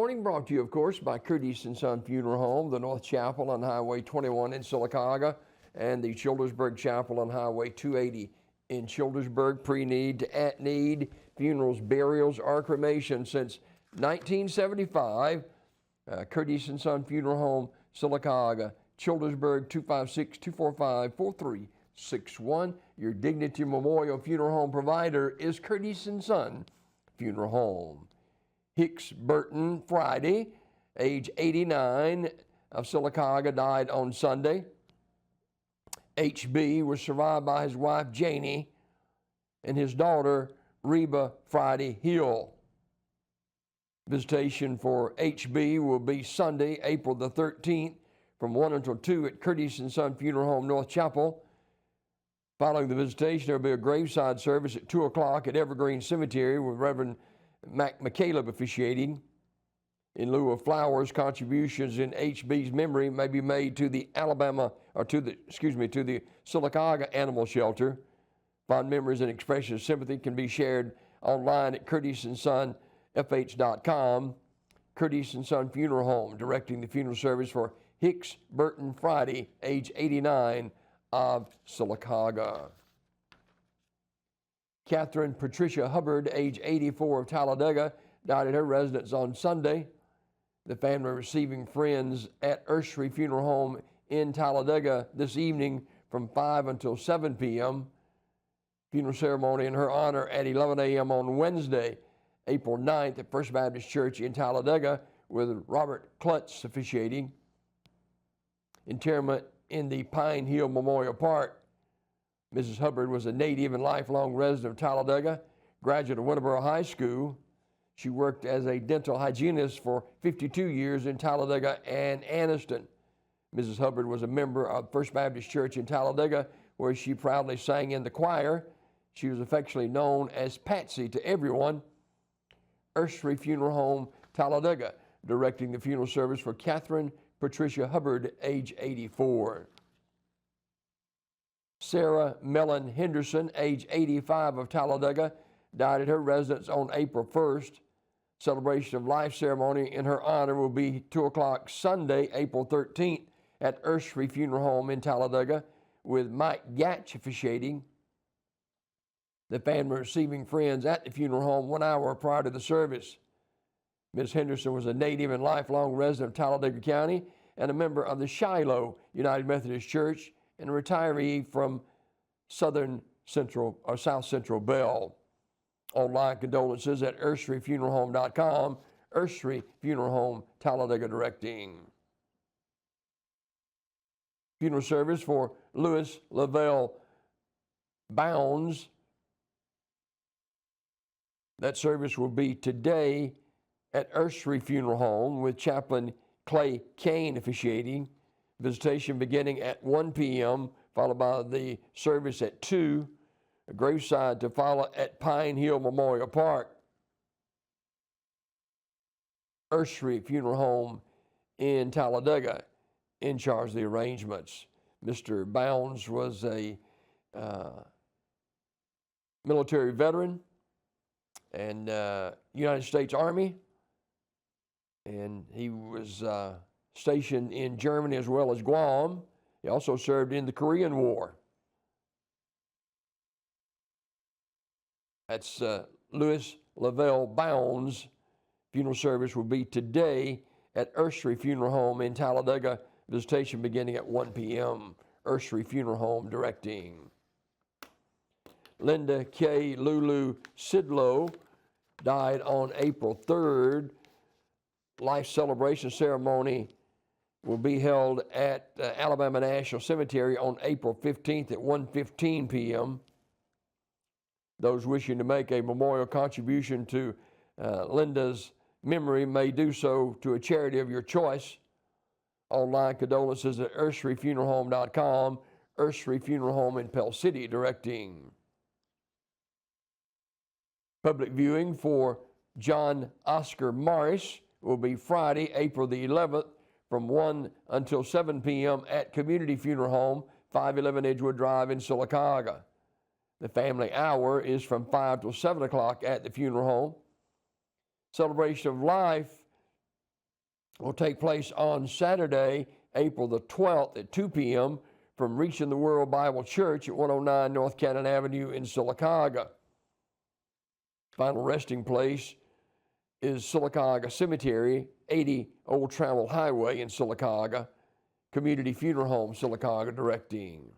morning brought to you, of course, by Curtis & Son Funeral Home, the North Chapel on Highway 21 in Sylacauga, and the Childersburg Chapel on Highway 280 in Childersburg. Pre-need to at-need funerals, burials, or cremation since 1975. Curtis & Son Funeral Home, Sylacauga, Childersburg, 256-245-4361. Your Dignity Memorial Funeral Home provider is Curtis & Son Funeral Home. Hicks Burton Friday, age 89, of Sylacauga, died on Sunday. HB was survived by his wife Janie and his daughter Reba Friday Hill. Visitation for HB will be Sunday, April the 13th from 1 until 2 at Curtis & Son Funeral Home, North Chapel. Following the visitation, there will be a graveside service at 2 o'clock at Evergreen Cemetery with Reverend McCaleb officiating. In lieu of flowers, contributions in HB's memory may be made to the Sylacauga Animal Shelter. Fond memories and expressions of sympathy can be shared online at curtisonfh.com. Curtis & Son Funeral Home, directing the funeral service for Hicks Burton Friday, age 89, of Sylacauga. Catherine Patricia Hubbard, age 84, of Talladega, died at her residence on Sunday. The family receiving friends at Ursery Funeral Home in Talladega this evening from 5 until 7 p.m. Funeral ceremony in her honor at 11 a.m. on Wednesday, April 9th at First Baptist Church in Talladega with Robert Klutz officiating. Interment in the Pine Hill Memorial Park. Mrs. Hubbard was a native and lifelong resident of Talladega, graduate of Winterboro High School. She worked as a dental hygienist for 52 years in Talladega and Anniston. Mrs. Hubbard was a member of First Baptist Church in Talladega, where she proudly sang in the choir. She was affectionately known as Patsy to everyone. Ursery Funeral Home, Talladega, directing the funeral service for Catherine Patricia Hubbard, age 84. Sarah Mellon Henderson, age 85, of Talladega, died at her residence on April 1st. Celebration of life ceremony in her honor will be 2 o'clock Sunday, April 13th at Ursery Funeral Home in Talladega with Mike Gatch officiating. The family receiving friends at the funeral home 1 hour prior to the service. Ms. Henderson was a native and lifelong resident of Talladega County and a member of the Shiloh United Methodist Church and a retiree from South Central Bell. Online condolences at urseryfuneralhome.com. Ursery Funeral Home, Talladega, directing. Funeral service for Louis Lavelle Bounds. That service will be today at Ursery Funeral Home with Chaplain Clay Kane officiating. Visitation beginning at 1 p.m., followed by the service at 2. A graveside to follow at Pine Hill Memorial Park. Ursery Funeral Home in Talladega in charge of the arrangements. Mr. Bounds was a military veteran and United States Army, and he was stationed in Germany as well as Guam. He also served in the Korean War. That's Louis Lavelle Bounds. Funeral service will be today at Ursery Funeral Home in Talladega. Visitation beginning at 1 p.m. Ursery Funeral Home directing. Linda K. Lulu Sidlow died on April 3rd. Life celebration ceremony will be held at Alabama National Cemetery on April 15th at 1:15 p.m. Those wishing to make a memorial contribution to Linda's memory may do so to a charity of your choice. Online condolences at urseryfuneralhome.com. Ursery Funeral Home in Pell City directing. Public viewing for John Oscar Morris will be Friday, April the 11th from 1 until 7 p.m. at Community Funeral Home, 511 Edgewood Drive in Sylacauga. The family hour is from 5 till 7 o'clock at the funeral home. Celebration of life will take place on Saturday, April the 12th at 2 p.m. from Reaching the World Bible Church at 109 North Cannon Avenue in Sylacauga. Final resting place is Sylacauga Cemetery, 80 Old Trammell Highway in Sylacauga. Community Funeral Home, Sylacauga, directing.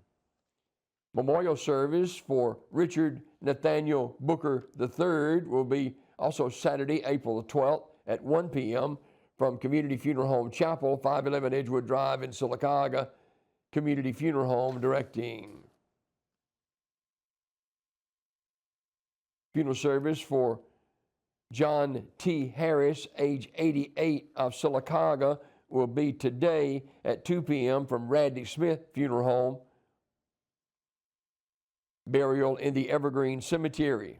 Memorial service for Richard Nathaniel Booker III will be also Saturday, April the 12th at 1 p.m. from Community Funeral Home Chapel, 511 Edgewood Drive in Sylacauga. Community Funeral Home, directing. Funeral service for John T. Harris, age 88, of Sylacauga, will be today at 2 p.m. from Radley Smith Funeral Home. Burial in the Evergreen Cemetery.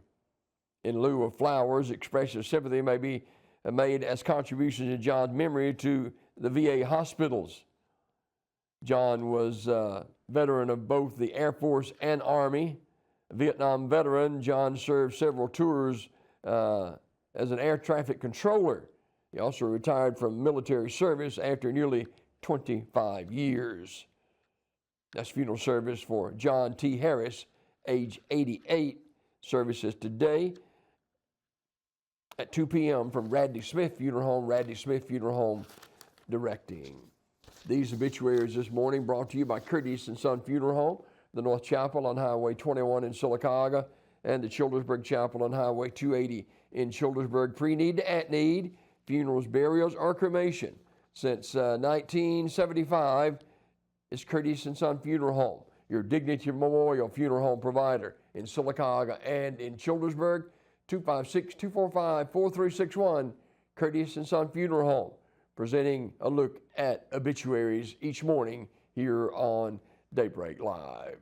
In lieu of flowers, expressions of sympathy may be made as contributions in John's memory to the VA hospitals. John was a veteran of both the Air Force and Army. A Vietnam veteran, John served several tours as an air traffic controller. He also retired from military service after nearly 25 years. That's funeral service for John T. Harris, age 88. Services today at 2 p.m. from Radley Smith Funeral Home, Radley Smith Funeral Home, directing. These obituaries this morning brought to you by Curtis and Son Funeral Home, the North Chapel on Highway 21 in Sylacauga, and the Childersburg Chapel on Highway 280 in Childersburg. Pre-need to at-need, funerals, burials, or cremation. Since 1975, is Curtis and Son Funeral Home, your Dignity Memorial Funeral Home provider in Sylacauga and in Childersburg. 256-245-4361, Curtis and Son Funeral Home, presenting a look at obituaries each morning here on Daybreak Live.